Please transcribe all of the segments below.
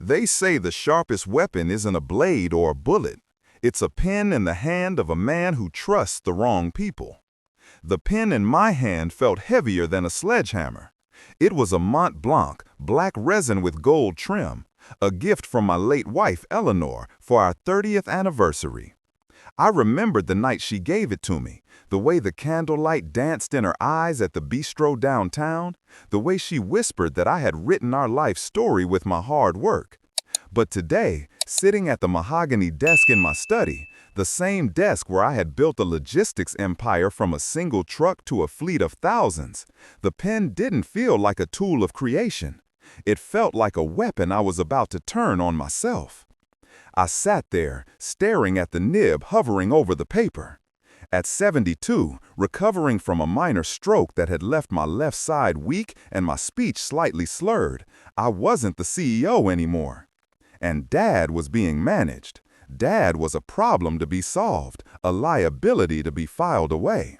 They say the sharpest weapon isn't a blade or a bullet. It's a pen in the hand of a man who trusts the wrong people. The pen in my hand felt heavier than a sledgehammer. It was a Mont Blanc, black resin with gold trim, a gift from my late wife, Eleanor, for our 30th anniversary. I remembered the night she gave it to me, the way the candlelight danced in her eyes at the bistro downtown, the way she whispered that I had written our life story with my hard work. But today, sitting at the mahogany desk in my study, the same desk where I had built a logistics empire from a single truck to a fleet of thousands, the pen didn't feel like a tool of creation. It felt like a weapon I was about to turn on myself. I sat there, staring at the nib hovering over the paper. At 72, recovering from a minor stroke that had left my left side weak and my speech slightly slurred, I wasn't the CEO anymore. And Dad was being managed. Dad was a problem to be solved, a liability to be filed away.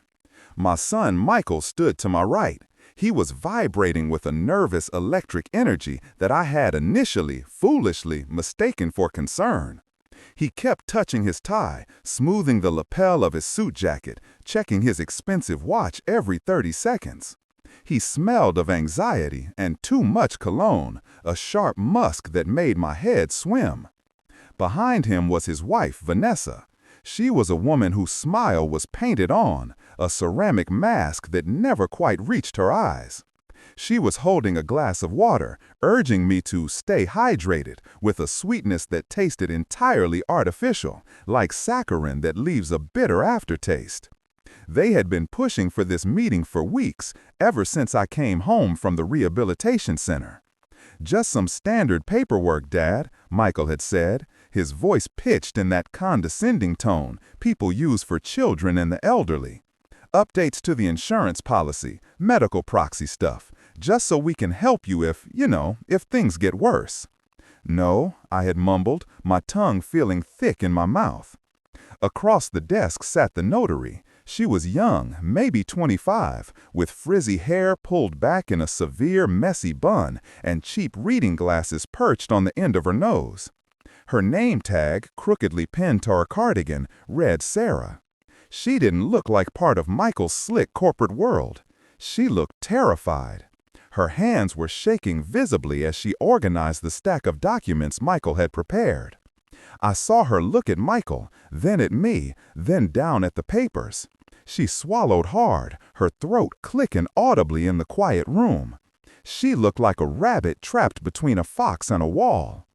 My son Michael stood to my right. He was vibrating with a nervous electric energy that I had initially, foolishly, mistaken for concern. He kept touching his tie, smoothing the lapel of his suit jacket, checking his expensive watch every 30 seconds. He smelled of anxiety and too much cologne, a sharp musk that made my head swim. Behind him was his wife, Vanessa. She was a woman whose smile was painted on, a ceramic mask that never quite reached her eyes. She was holding a glass of water, urging me to stay hydrated with a sweetness that tasted entirely artificial, like saccharin that leaves a bitter aftertaste. They had been pushing for this meeting for weeks, ever since I came home from the rehabilitation center. "Just some standard paperwork, Dad," Michael had said, his voice pitched in that condescending tone people use for children and the elderly. "Updates to the insurance policy, medical proxy stuff, just so we can help you if things get worse." "No," I had mumbled, my tongue feeling thick in my mouth. Across the desk sat the notary. She was young, maybe 25, with frizzy hair pulled back in a severe, messy bun and cheap reading glasses perched on the end of her nose. Her name tag, crookedly pinned to her cardigan, read Sarah. She didn't look like part of Michael's slick corporate world. She looked terrified. Her hands were shaking visibly as she organized the stack of documents Michael had prepared. I saw her look at Michael, then at me, then down at the papers. She swallowed hard, her throat clicking audibly in the quiet room. She looked like a rabbit trapped between a fox and a wall.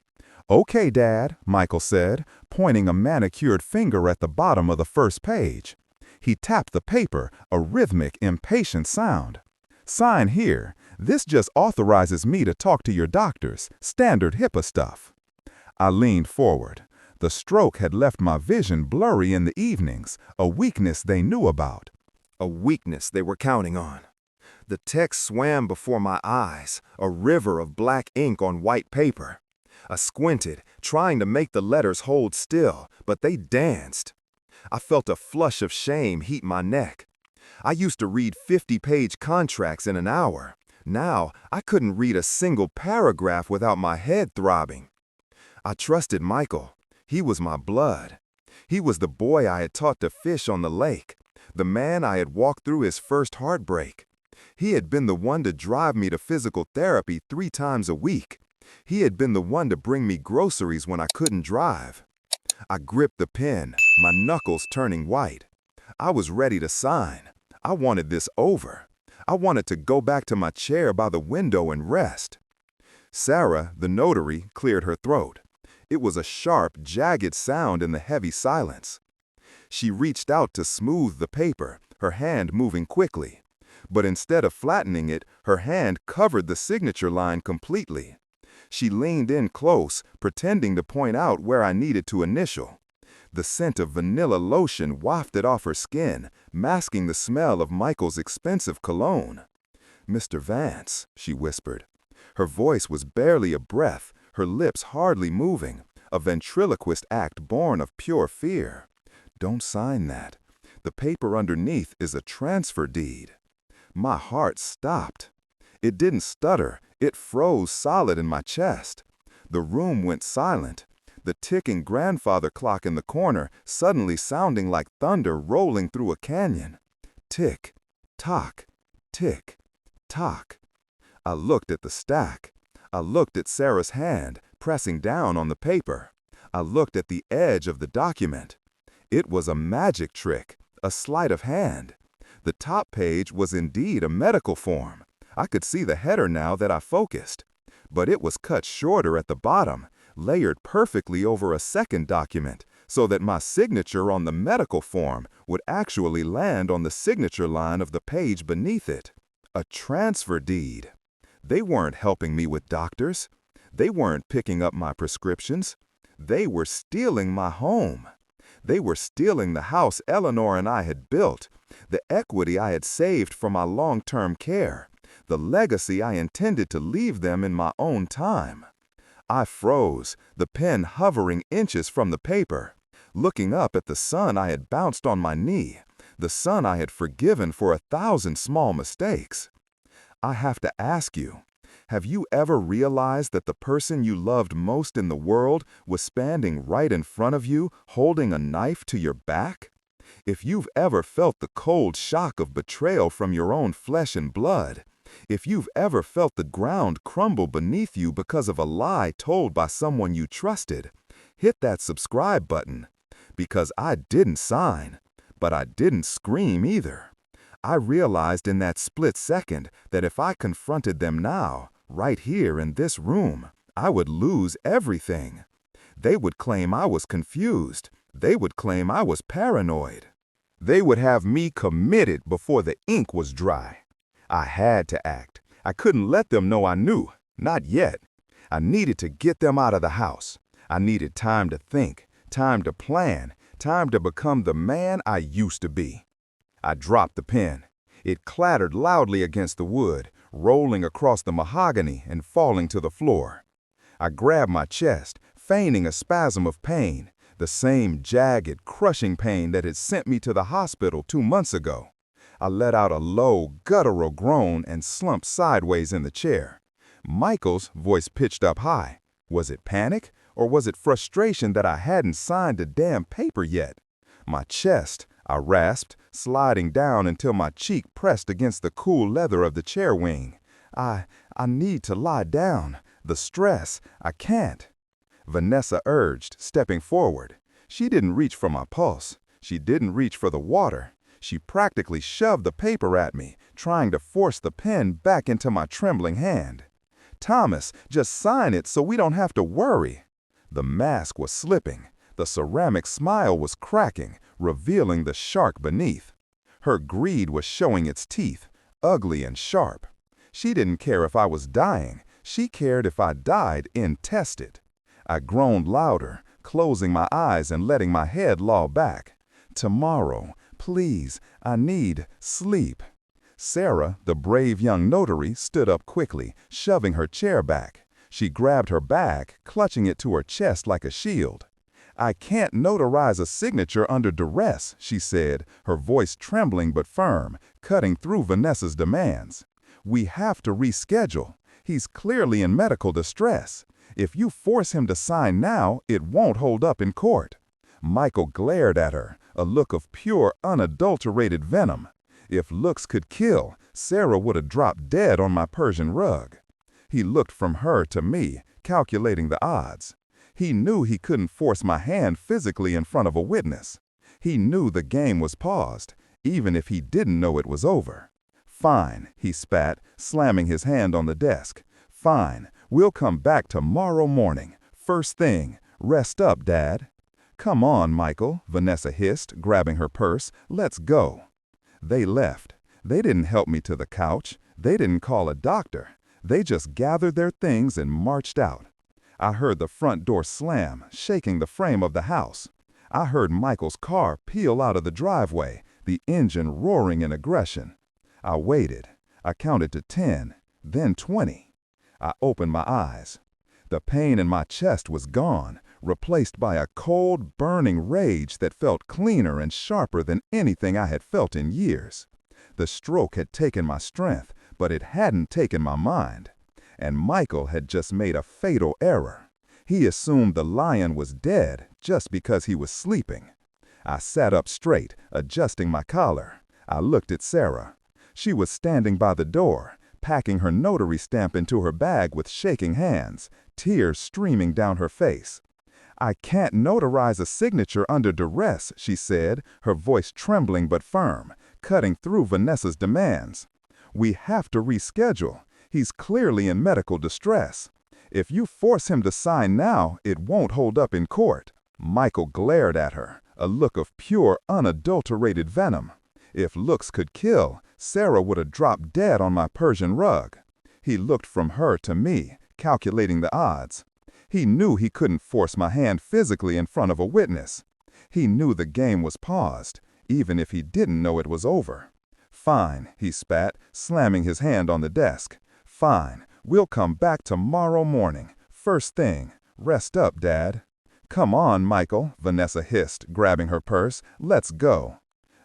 "Okay, Dad," Michael said, pointing a manicured finger at the bottom of the first page. He tapped the paper, a rhythmic, impatient sound. "Sign here. This just authorizes me to talk to your doctors, standard HIPAA stuff." I leaned forward. The stroke had left my vision blurry in the evenings, a weakness they knew about. A weakness they were counting on. The text swam before my eyes, a river of black ink on white paper. I squinted, trying to make the letters hold still, but they danced. I felt a flush of shame heat my neck. I used to read 50-page contracts in an hour. Now, I couldn't read a single paragraph without my head throbbing. I trusted Michael. He was my blood. He was the boy I had taught to fish on the lake, the man I had walked through his first heartbreak. He had been the one to drive me to physical therapy 3 times a week. He had been the one to bring me groceries when I couldn't drive. I gripped the pen, my knuckles turning white. I was ready to sign. I wanted this over. I wanted to go back to my chair by the window and rest. Sarah, the notary, cleared her throat. It was a sharp, jagged sound in the heavy silence. She reached out to smooth the paper, her hand moving quickly. But instead of flattening it, her hand covered the signature line completely. She leaned in close, pretending to point out where I needed to initial. The scent of vanilla lotion wafted off her skin, masking the smell of Michael's expensive cologne. "Mr. Vance," she whispered. Her voice was barely a breath, her lips hardly moving, a ventriloquist act born of pure fear. "Don't sign that. The paper underneath is a transfer deed." My heart stopped. It didn't stutter, it froze solid in my chest. The room went silent, the ticking grandfather clock in the corner suddenly sounding like thunder rolling through a canyon. Tick, tock, tick, tock. I looked at the stack. I looked at Sarah's hand, pressing down on the paper. I looked at the edge of the document. It was a magic trick, a sleight of hand. The top page was indeed a medical form. I could see the header now that I focused. But it was cut shorter at the bottom, layered perfectly over a second document, so that my signature on the medical form would actually land on the signature line of the page beneath it. A transfer deed. They weren't helping me with doctors. They weren't picking up my prescriptions. They were stealing my home. They were stealing the house Eleanor and I had built, the equity I had saved for my long-term care, the legacy I intended to leave them in my own time. I froze, the pen hovering inches from the paper, looking up at the son I had bounced on my knee, the son I had forgiven for 1,000 small mistakes. I have to ask you, have you ever realized that the person you loved most in the world was standing right in front of you, holding a knife to your back? If you've ever felt the cold shock of betrayal from your own flesh and blood, if you've ever felt the ground crumble beneath you because of a lie told by someone you trusted, hit that subscribe button. Because I didn't sign, but I didn't scream either. I realized in that split second that if I confronted them now, right here in this room, I would lose everything. They would claim I was confused. They would claim I was paranoid. They would have me committed before the ink was dry. I had to act. I couldn't let them know I knew. Not yet. I needed to get them out of the house. I needed time to think, time to plan, time to become the man I used to be. I dropped the pen. It clattered loudly against the wood, rolling across the mahogany and falling to the floor. I grabbed my chest, feigning a spasm of pain, the same jagged, crushing pain that had sent me to the hospital 2 months ago. I let out a low, guttural groan and slumped sideways in the chair. Michael's voice pitched up high. Was it panic, or was it frustration that I hadn't signed a damn paper yet? My chest, I rasped, sliding down until my cheek pressed against the cool leather of the chair wing. I need to lie down. The stress, I can't. Vanessa urged, stepping forward. She didn't reach for my pulse. She didn't reach for the water. She practically shoved the paper at me, trying to force the pen back into my trembling hand. Thomas, just sign it so we don't have to worry. The mask was slipping. The ceramic smile was cracking, revealing the shark beneath. Her greed was showing its teeth, ugly and sharp. She didn't care if I was dying. She cared if I died intested. I groaned louder, closing my eyes and letting my head loll back. Tomorrow, please, I need sleep. Sarah, the brave young notary, stood up quickly, shoving her chair back. She grabbed her bag, clutching it to her chest like a shield. I can't notarize a signature under duress, she said, her voice trembling but firm, cutting through Vanessa's demands. We have to reschedule. He's clearly in medical distress. If you force him to sign now, it won't hold up in court. Michael glared at her, a look of pure, unadulterated venom. If looks could kill, Sarah would have dropped dead on my Persian rug. He looked from her to me, calculating the odds. He knew he couldn't force my hand physically in front of a witness. He knew the game was paused, even if he didn't know it was over. Fine, he spat, slamming his hand on the desk. Fine, we'll come back tomorrow morning. First thing, rest up, Dad. Come on, Michael, Vanessa hissed, grabbing her purse. Let's go. They left. They didn't help me to the couch. They didn't call a doctor. They just gathered their things and marched out. I heard the front door slam, shaking the frame of the house. I heard Michael's car peel out of the driveway, the engine roaring in aggression. I waited. I counted to 10, then 20. I opened my eyes. The pain in my chest was gone, replaced by a cold, burning rage that felt cleaner and sharper than anything I had felt in years. The stroke had taken my strength, but it hadn't taken my mind. And Michael had just made a fatal error. He assumed the lion was dead just because he was sleeping. I sat up straight, adjusting my collar. I looked at Sarah. She was standing by the door, packing her notary stamp into her bag with shaking hands, tears streaming down her face. "I can't notarize a signature under duress," she said, her voice trembling but firm, cutting through Vanessa's demands. "We have to reschedule. He's clearly in medical distress. If you force him to sign now, it won't hold up in court." Michael glared at her, a look of pure, unadulterated venom. If looks could kill, Sarah would have dropped dead on my Persian rug. He looked from her to me, calculating the odds. He knew he couldn't force my hand physically in front of a witness. He knew the game was paused, even if he didn't know it was over. "Fine," he spat, slamming his hand on the desk. "Fine, we'll come back tomorrow morning, first thing. Rest up, Dad." "Come on, Michael," Vanessa hissed, grabbing her purse. "Let's go."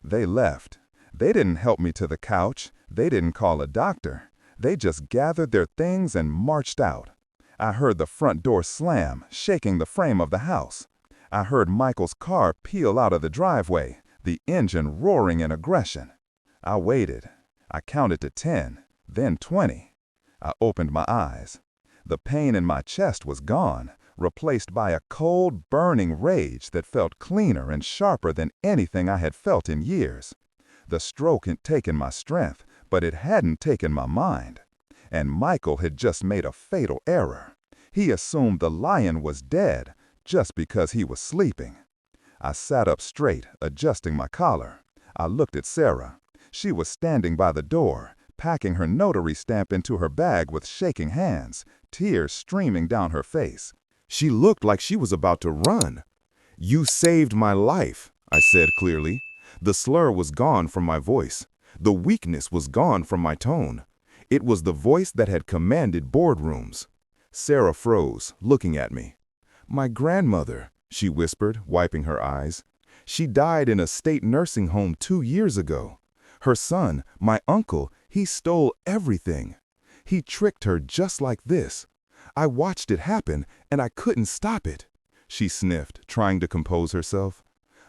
They left. They didn't help me to the couch. They didn't call a doctor. They just gathered their things and marched out. I heard the front door slam, shaking the frame of the house. I heard Michael's car peel out of the driveway, the engine roaring in aggression. I waited. I counted to 10, then 20. I opened my eyes. The pain in my chest was gone, replaced by a cold, burning rage that felt cleaner and sharper than anything I had felt in years. The stroke had taken my strength, but it hadn't taken my mind. And Michael had just made a fatal error. He assumed the lion was dead just because he was sleeping. I sat up straight, adjusting my collar. I looked at Sarah. She was standing by the door, packing her notary stamp into her bag with shaking hands, tears streaming down her face. She looked like she was about to run. "You saved my life," I said clearly. The slur was gone from my voice. The weakness was gone from my tone. It was the voice that had commanded boardrooms. Sarah froze, looking at me. "My grandmother," she whispered, wiping her eyes. "She died in a state nursing home 2 years ago. Her son, my uncle, he stole everything. He tricked her just like this. I watched it happen, and I couldn't stop it." She sniffed, trying to compose herself.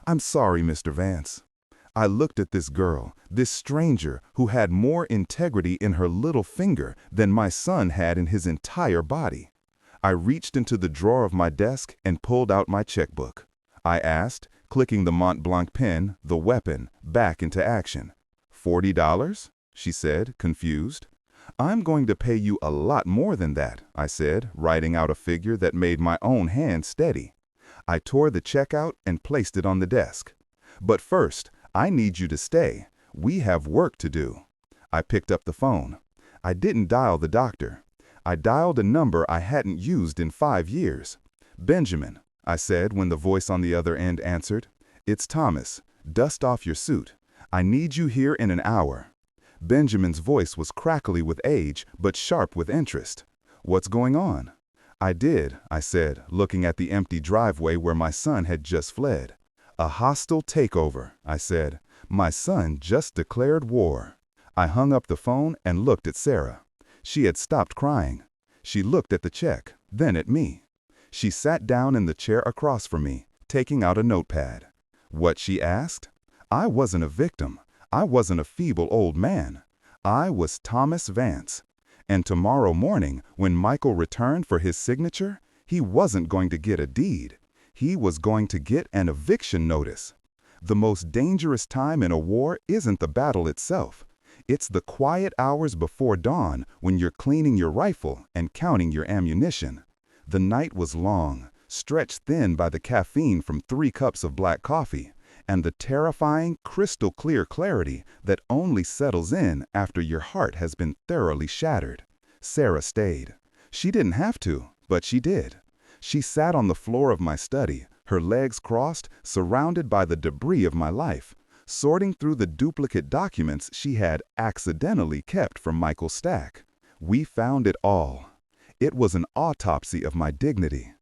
"I'm sorry, Mr. Vance." I looked at this girl, this stranger who had more integrity in her little finger than my son had in his entire body. I reached into the drawer of my desk and pulled out my checkbook. I asked, clicking the Mont Blanc pen, the weapon, back into action. $40? She said, confused. "I'm going to pay you a lot more than that," I said, writing out a figure that made my own hand steady. I tore the check out and placed it on the desk. "But first, I need you to stay. We have work to do." I picked up the phone. I didn't dial the doctor. I dialed a number I hadn't used in 5 years. "Benjamin," I said when the voice on the other end answered. "It's Thomas. Dust off your suit. I need you here in an hour." Benjamin's voice was crackly with age, but sharp with interest. "What's going on?" "I did," I said, looking at the empty driveway where my son had just fled. "A hostile takeover," I said. "My son just declared war." I hung up the phone and looked at Sarah. She had stopped crying. She looked at the check, then at me. She sat down in the chair across from me, taking out a notepad. What she asked? I wasn't a victim. I wasn't a feeble old man. I was Thomas Vance. And tomorrow morning, when Michael returned for his signature, he wasn't going to get a deed. He was going to get an eviction notice. The most dangerous time in a war isn't the battle itself. It's the quiet hours before dawn when you're cleaning your rifle and counting your ammunition. The night was long, stretched thin by the caffeine from 3 cups of black coffee, and the terrifying, crystal-clear clarity that only settles in after your heart has been thoroughly shattered. Sarah stayed. She didn't have to, but she did. She sat on the floor of my study, her legs crossed, surrounded by the debris of my life, sorting through the duplicate documents she had accidentally kept from Michael's stack. We found it all. It was an autopsy of my dignity.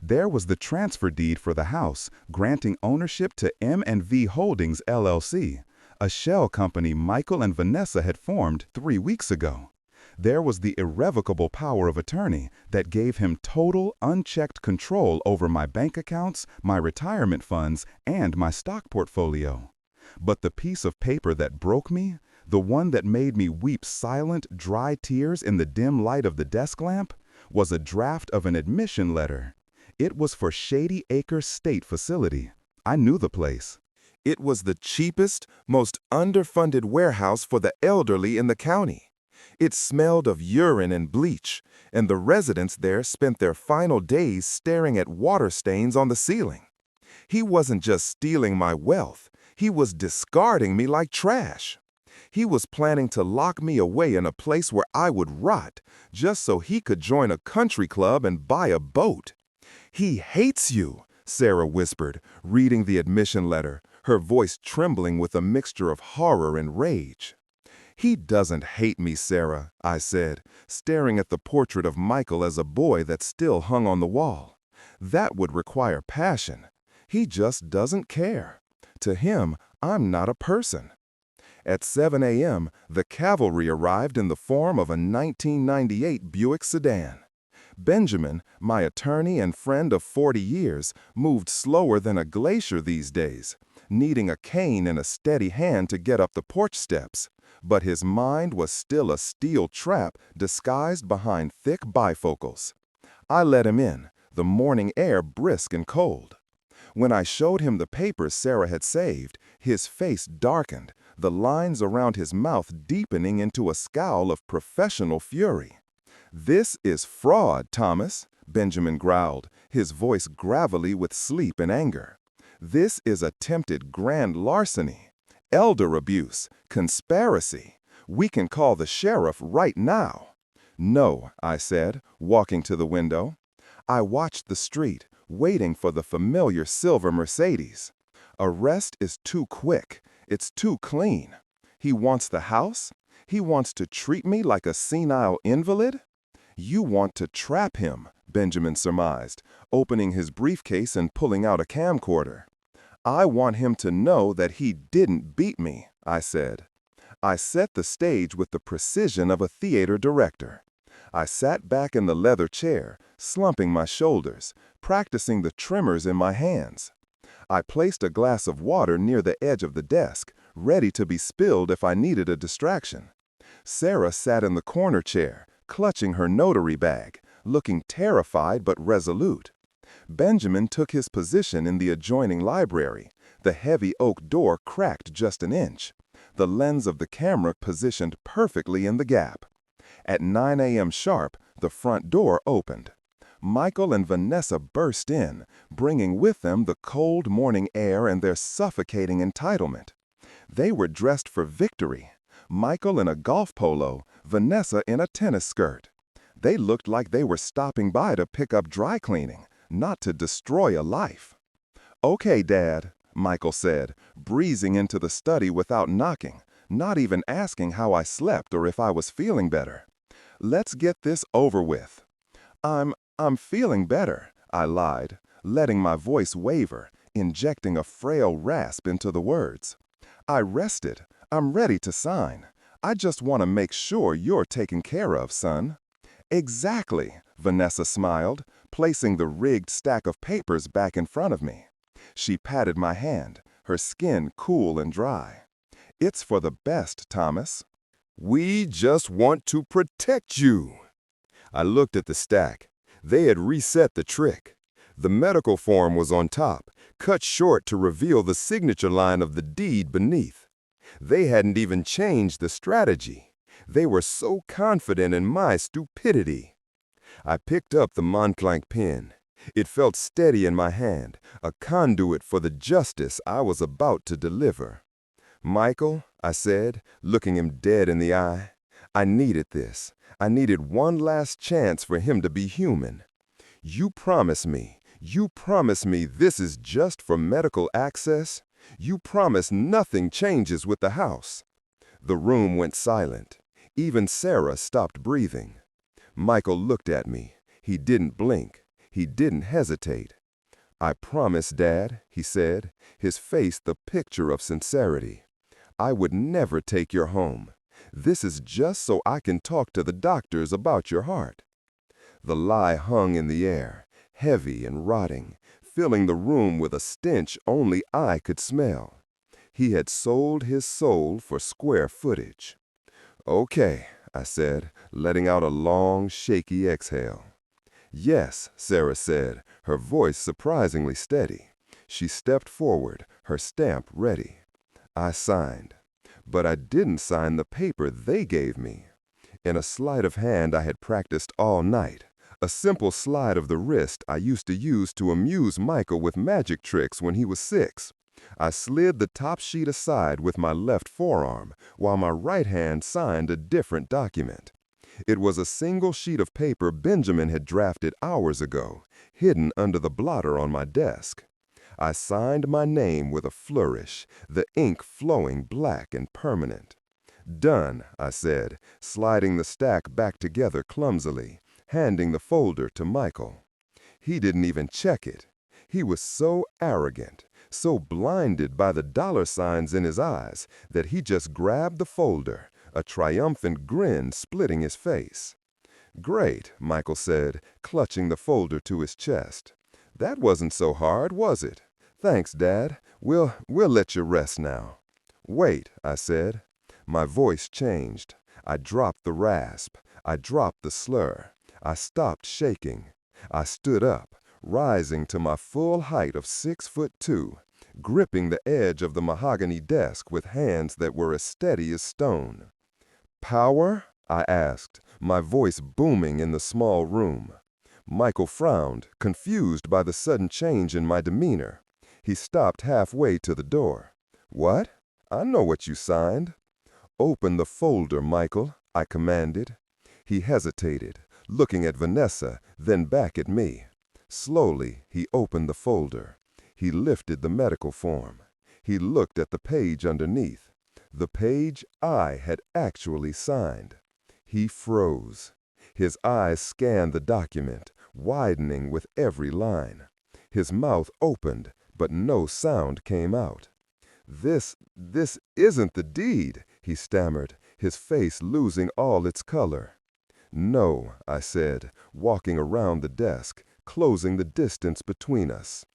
There was the transfer deed for the house, granting ownership to M&V Holdings, LLC, a shell company Michael and Vanessa had formed 3 weeks ago. There was the irrevocable power of attorney that gave him total, unchecked control over my bank accounts, my retirement funds, and my stock portfolio. But the piece of paper that broke me, the one that made me weep silent, dry tears in the dim light of the desk lamp, was a draft of an admission letter. It was for Shady Acres State Facility. I knew the place. It was the cheapest, most underfunded warehouse for the elderly in the county. It smelled of urine and bleach, and the residents there spent their final days staring at water stains on the ceiling. He wasn't just stealing my wealth, he was discarding me like trash. He was planning to lock me away in a place where I would rot, just so he could join a country club and buy a boat. "He hates you," Sarah whispered, reading the admission letter, her voice trembling with a mixture of horror and rage. "He doesn't hate me, Sarah," I said, staring at the portrait of Michael as a boy that still hung on the wall. "That would require passion. He just doesn't care. To him, I'm not a person." At 7 a.m., the cavalry arrived in the form of a 1998 Buick sedan. Benjamin, my attorney and friend of 40 years, moved slower than a glacier these days, needing a cane and a steady hand to get up the porch steps. But his mind was still a steel trap disguised behind thick bifocals. I let him in, the morning air brisk and cold. When I showed him the papers Sarah had saved, his face darkened, the lines around his mouth deepening into a scowl of professional fury. "This is fraud, Thomas," Benjamin growled, his voice gravelly with sleep and anger. "This is attempted grand larceny, elder abuse, conspiracy. We can call the sheriff right now." "No," I said, walking to the window. I watched the street, waiting for the familiar silver Mercedes. Arrest is too quick. It's too clean. He wants the house? He wants to treat me like a senile invalid? "You want to trap him," Benjamin surmised, opening his briefcase and pulling out a camcorder. "I want him to know that he didn't beat me," I said. I set the stage with the precision of a theater director. I sat back in the leather chair, slumping my shoulders, practicing the tremors in my hands. I placed a glass of water near the edge of the desk, ready to be spilled if I needed a distraction. Sarah sat in the corner chair, clutching her notary bag, looking terrified but resolute. Benjamin took his position in the adjoining library, the heavy oak door cracked just an inch, the lens of the camera positioned perfectly in the gap. At 9 a.m. sharp, the front door opened. Michael and Vanessa burst in, bringing with them the cold morning air and their suffocating entitlement. They were dressed for victory. Michael in a golf polo, Vanessa in a tennis skirt. They looked like they were stopping by to pick up dry cleaning, not to destroy a life. "Okay, Dad," Michael said, breezing into the study without knocking, not even asking how I slept or if I was feeling better. "Let's get this over with." I'm feeling better," I lied, letting my voice waver, injecting a frail rasp into the words. "I rested. I'm ready to sign. I just want to make sure you're taken care of, son." "Exactly," Vanessa smiled, placing the rigged stack of papers back in front of me. She patted my hand, her skin cool and dry. "It's for the best, Thomas." "We just want to protect you." I looked at the stack. They had reset the trick. The medical form was on top, cut short to reveal the signature line of the deed beneath. They hadn't even changed the strategy. They were so confident in my stupidity. I picked up the Montblanc pen. It felt steady in my hand, a conduit for the justice I was about to deliver. "Michael," I said, looking him dead in the eye, "I needed this. I needed one last chance for him to be human. You promise me this is just for medical access? You promise nothing changes with the house?" The room went silent. Even Sarah stopped breathing. Michael looked at me. He didn't blink. He didn't hesitate. "I promise, Dad," he said, his face the picture of sincerity. "I would never take your home. This is just so I can talk to the doctors about your heart." The lie hung in the air, heavy and rotting, filling the room with a stench only I could smell. He had sold his soul for square footage. "Okay," I said, letting out a long, shaky exhale. "Yes," Sarah said, her voice surprisingly steady. She stepped forward, her stamp ready. I signed. But I didn't sign the paper they gave me. In a sleight of hand I had practiced all night, a simple slide of the wrist I used to use to amuse Michael with magic tricks when he was 6. I slid the top sheet aside with my left forearm, while my right hand signed a different document. It was a single sheet of paper Benjamin had drafted hours ago, hidden under the blotter on my desk. I signed my name with a flourish, the ink flowing black and permanent. "Done," I said, sliding the stack back together clumsily, handing the folder to Michael. He didn't even check it. He was so arrogant, so blinded by the dollar signs in his eyes, that he just grabbed the folder, a triumphant grin splitting his face. "Great," Michael said, clutching the folder to his chest. "That wasn't so hard, was it? Thanks, Dad. We'll let you rest now." "Wait," I said. My voice changed. I dropped the rasp. I dropped the slur. I stopped shaking. I stood up, rising to my full height of 6'2", gripping the edge of the mahogany desk with hands that were as steady as stone. "Power?" I asked, my voice booming in the small room. Michael frowned, confused by the sudden change in my demeanor. He stopped halfway to the door. "What? I know what you signed." "Open the folder, Michael," I commanded. He hesitated, looking at Vanessa, then back at me. Slowly, he opened the folder. He lifted the medical form. He looked at the page underneath, the page I had actually signed. He froze. His eyes scanned the document, widening with every line. His mouth opened, but no sound came out. This isn't the deed," he stammered, his face losing all its color. "No," I said, walking around the desk, closing the distance between us.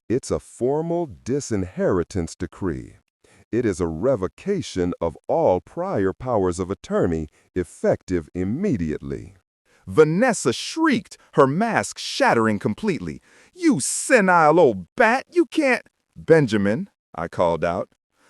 "It's a formal disinheritance decree. It is a revocation of all prior powers of attorney, effective immediately." Vanessa shrieked, her mask shattering completely. "You senile old bat, you can't—" "Benjamin," I called out.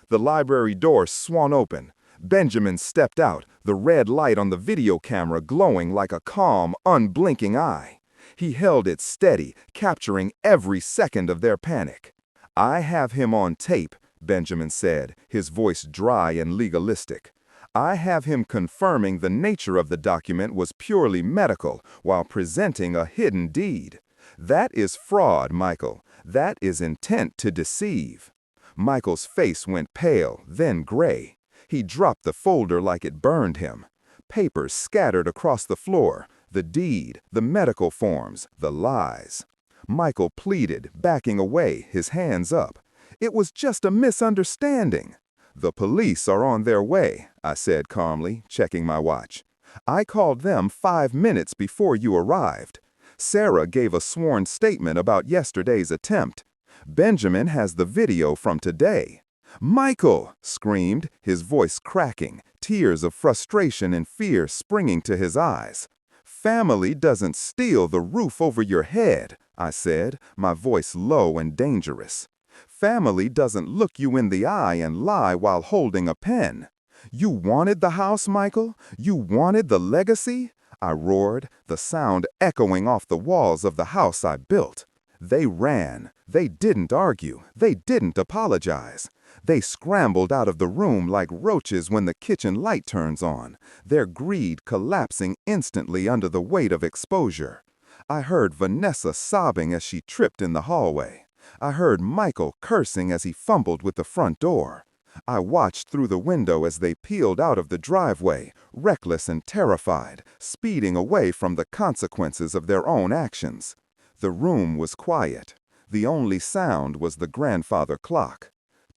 The library door swung open. Benjamin stepped out, the red light on the video camera glowing like a calm, unblinking eye. He held it steady, capturing every second of their panic. "I have him on tape," Benjamin said, his voice dry and legalistic. "I have him confirming the nature of the document was purely medical while presenting a hidden deed. That is fraud, Michael. That is intent to deceive." Michael's face went pale, then gray. He dropped the folder like it burned him. Papers scattered across the floor, the deed, the medical forms, the lies. Michael pleaded, backing away, his hands up. "It was just a misunderstanding." "The police are on their way," I said calmly, checking my watch. "I called them 5 minutes before you arrived. Sarah gave a sworn statement about yesterday's attempt. Benjamin has the video from today." "Michael!" screamed, his voice cracking, tears of frustration and fear springing to his eyes. "Family doesn't steal the roof over your head," I said, my voice low and dangerous. "Family doesn't look you in the eye and lie while holding a pen. You wanted the house, Michael? You wanted the legacy?" I roared, the sound echoing off the walls of the house I built. They ran. They didn't argue. They didn't apologize. They scrambled out of the room like roaches when the kitchen light turns on, their greed collapsing instantly under the weight of exposure. I heard Vanessa sobbing as she tripped in the hallway. I heard Michael cursing as he fumbled with the front door. I watched through the window as they peeled out of the driveway, reckless and terrified, speeding away from the consequences of their own actions. The room was quiet. The only sound was the grandfather clock.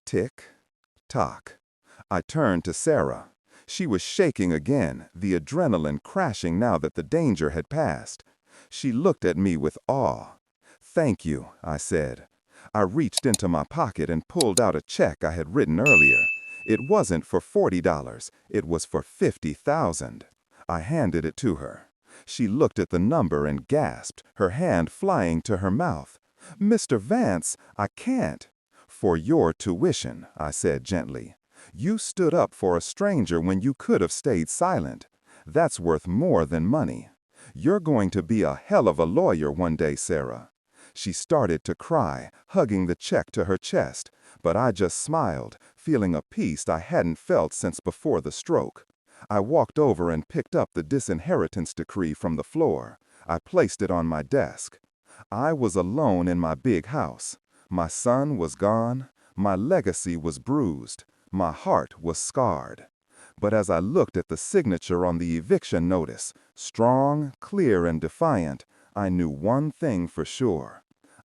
Tick, tock. I turned to Sarah. She was shaking again, the adrenaline crashing now that the danger had passed. She looked at me with awe. "Thank you," I said. I reached into my pocket and pulled out a check I had written earlier. It wasn't for $40, it was for $50,000. I handed it to her. She looked at the number and gasped, her hand flying to her mouth. "Mr. Vance, I can't." "For your tuition," I said gently. "You stood up for a stranger when you could have stayed silent. That's worth more than money. You're going to be a hell of a lawyer one day, Sarah." She started to cry, hugging the check to her chest, but I just smiled, feeling a peace I hadn't felt since before the stroke. I walked over and picked up the disinheritance decree from the floor. I placed it on my desk. I was alone in my big house. My son was gone. My legacy was bruised. My heart was scarred. But as I looked at the signature on the eviction notice, strong, clear, and defiant, I knew one thing for sure.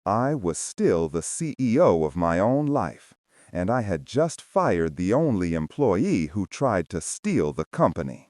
I was still the CEO of my own life, and I had just fired the only employee who tried to steal the company.